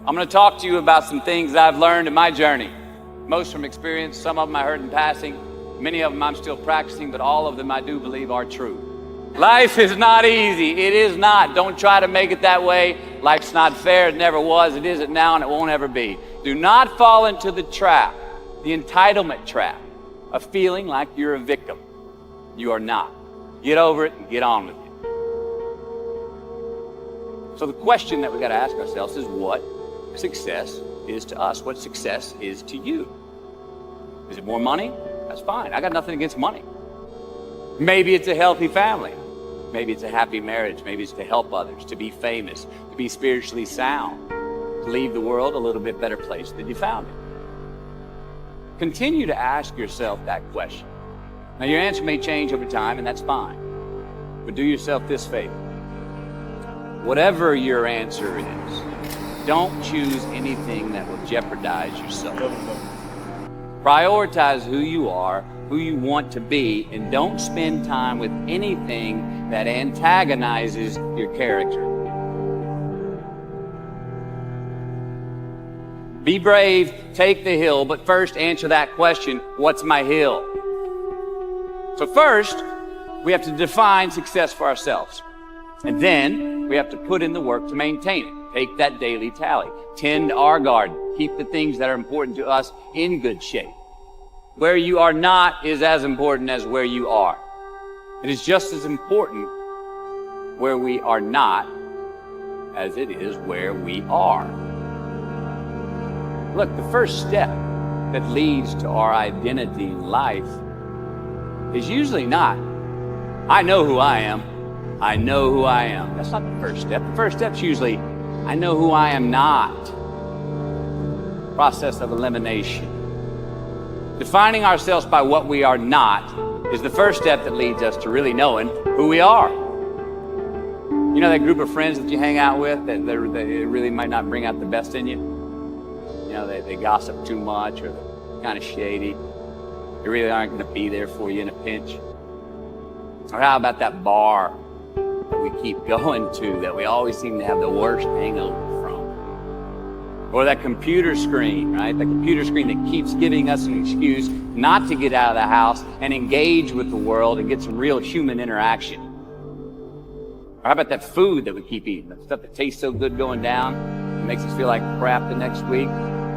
I'm going to talk to you about some things that I've learned in my journey. Most from experience, some of them I heard in passing, many of them I'm still practicing, but all of them I do believe are true. Life is not easy. It is not. Don't try to make it that way. Life's not fair. It never was. It isn't now, and it won't ever be. Do not fall into the trap, the entitlement trap, of feeling like you're a victim. You are not. Get over it and get on with it. So the question that we got to ask ourselves is what success is to us, what success is to you. Is it more money? That's fine. I got nothing against money. Maybe it's a healthy family. Maybe it's a happy marriage. Maybe it's to help others, to be famous, to be spiritually sound, to leave the world a little bit better place than you found it. Continue to ask yourself that question. Now, your answer may change over time, and that's fine. But do yourself this favor. Whatever your answer is, don't choose anything that will jeopardize yourself. Prioritize who you are, who you want to be, and don't spend time with anything that antagonizes your character. Be brave, take the hill, but first answer that question, what's my hill? So first, we have to define success for ourselves. And then we have to put in the work to maintain it. Take that daily tally. Tend our garden. Keep the things that are important to us in good shape. Where you are not is as important as where you are. It is just as important where we are not as it is where we are. Look, the first step that leads to our identity in life is usually not, I know who I am. I know who I am. That's not the first step. The first step's usually, I know who I am not. Process of elimination. Defining ourselves by what we are not is the first step that leads us to really knowing who we are. You know that group of friends that you hang out with that they really might not bring out the best in you? You know, they gossip too much or they're kind of shady. They really aren't going to be there for you in a pinch. Or how about that bar that we keep going to that we always seem to have the worst hangover from? Or that computer screen, right? The computer screen that keeps giving us an excuse not to get out of the house and engage with the world and get some real human interaction. Or how about that food that we keep eating? The stuff that tastes so good going down, it makes us feel like crap the next week.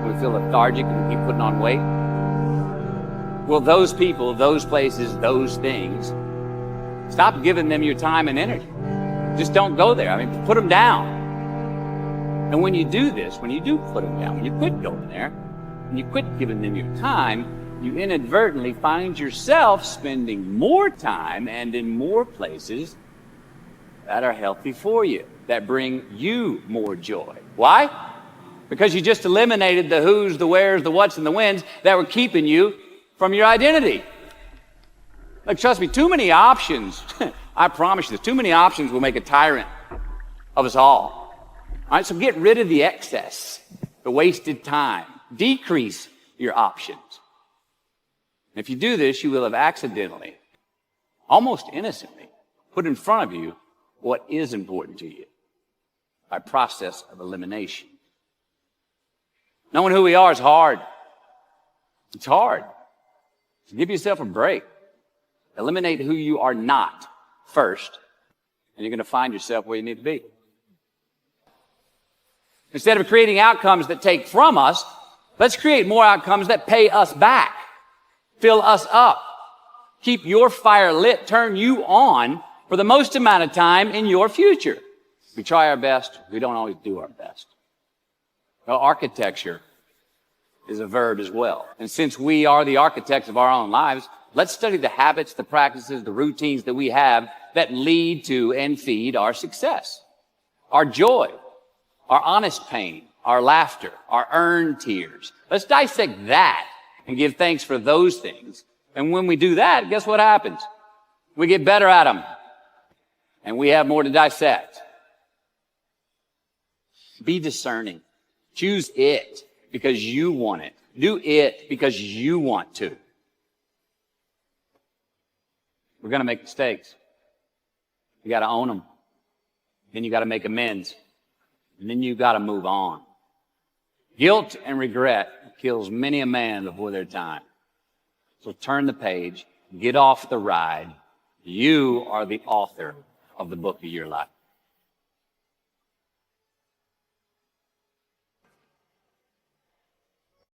We feel lethargic and we keep putting on weight. Well, those people, those places, those things, stop giving them your time and energy. Just don't go there. I mean, put them down. And when you do this, when you do put them down, when you quit going there, when you quit giving them your time, you inadvertently find yourself spending more time and in more places that are healthy for you, that bring you more joy. Why? Because you just eliminated the who's, the where's, the what's, and the when's that were keeping you from your identity. Like, trust me, too many options, I promise you this, too many options will make a tyrant of us all. All right, so get rid of the excess, the wasted time. Decrease your options. And if you do this, you will have accidentally, almost innocently, put in front of you what is important to you by process of elimination. Knowing who we are is hard. It's hard. So give yourself a break. Eliminate who you are not first, and you're going to find yourself where you need to be. Instead of creating outcomes that take from us, let's create more outcomes that pay us back, fill us up, keep your fire lit, turn you on for the most amount of time in your future. We try our best. We don't always do our best. Well, architecture is a verb as well. And since we are the architects of our own lives, let's study the habits, the practices, the routines that we have that lead to and feed our success, our joy, our honest pain, our laughter, our earned tears. Let's dissect that and give thanks for those things. And when we do that, guess what happens? We get better at them. And we have more to dissect. Be discerning. Choose it because you want it. Do it because you want to. We're going to make mistakes. You got to own them. Then you got to make amends. And then you got to move on. Guilt and regret kills many a man before their time. So turn the page, get off the ride. You are the author of the book of your life.